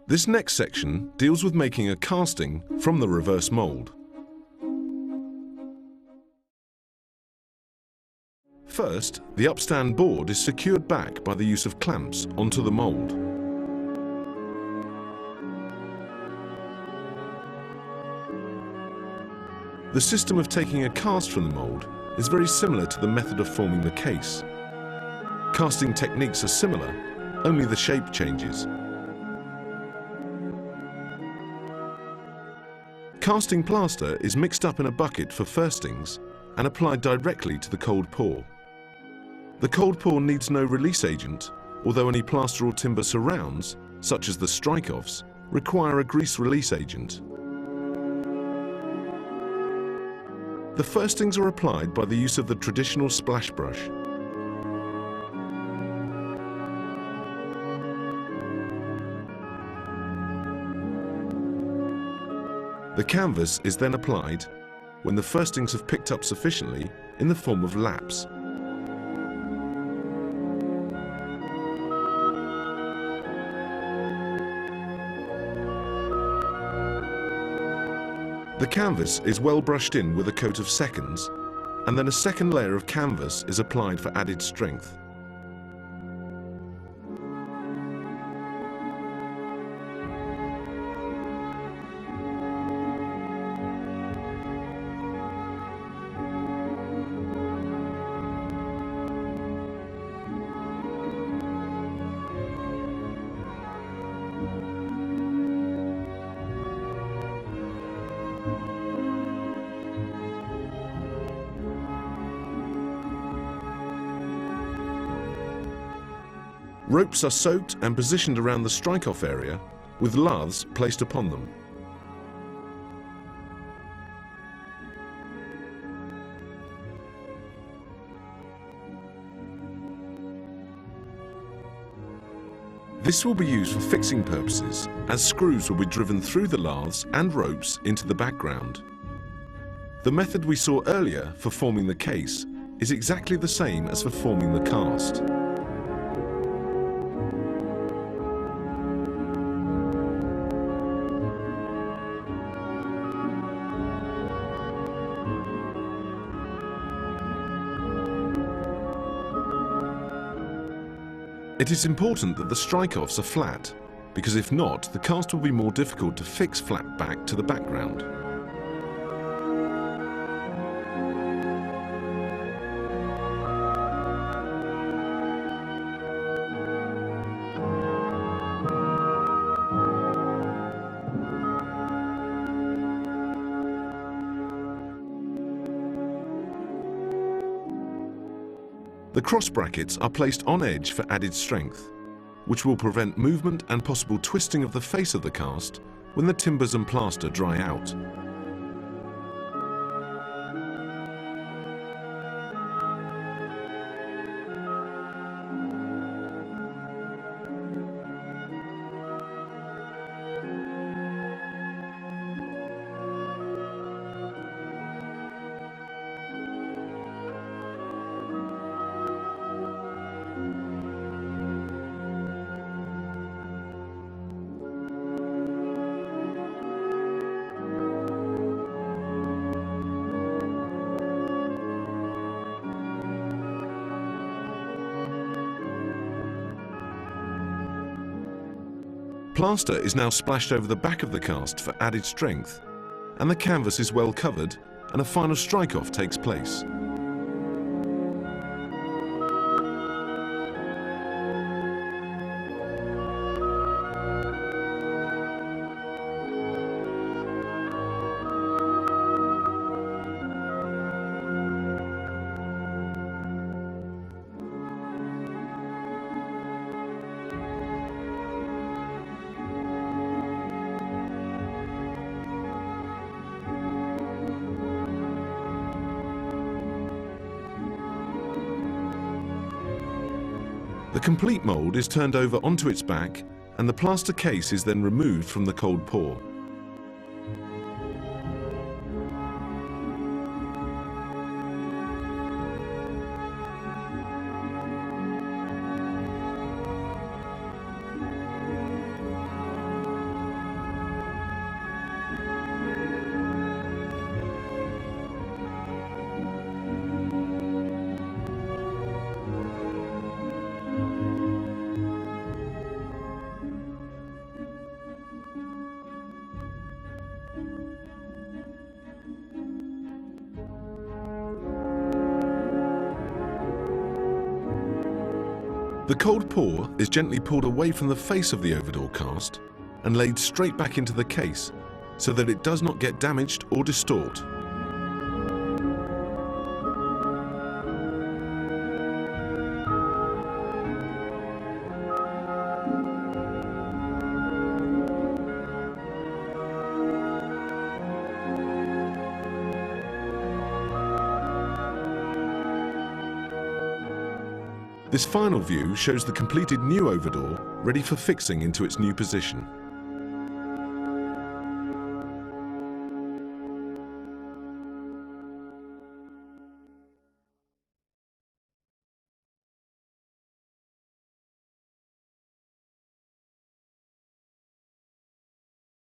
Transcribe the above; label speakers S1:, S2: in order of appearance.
S1: This next section deals with making a casting from the reverse mould. First, the upstand board is secured back by the use of clamps onto the mould. The system of taking a cast from the mould is very similar to the method of forming the case. Casting techniques are similar, only the shape changes. Casting plaster is mixed up in a bucket for firstings and applied directly to the cold pour. The cold pour needs no release agent, although any plaster or timber surrounds, such as the strike-offs, require a grease release agent. The firstings are applied by the use of the traditional splash brush. The canvas is then applied when the firstings have picked up sufficiently in the form of laps. The canvas is well brushed in with a coat of seconds, and then a second layer of canvas is applied for added strength. Ropes are soaked and positioned around the strike-off area with laths placed upon them. This will be used for fixing purposes, as screws will be driven through the laths and ropes into the background. The method we saw earlier for forming the case is exactly the same as for forming the cast. It is important that the strike-offs are flat, because if not, the cast will be more difficult to fix flat back to the background. The cross brackets are placed on edge for added strength, which will prevent movement and possible twisting of the face of the cast when the timbers and plaster dry out. Plaster is now splashed over the back of the cast for added strength, and the canvas is well covered, and a final strike-off takes place. The complete mould is turned over onto its back, and the plaster case is then removed from the cold pour. The cold pour is gently pulled away from the face of the overdoor cast and laid straight back into the case so that it does not get damaged or distort. This final view shows the completed new overdoor ready for fixing into its new position.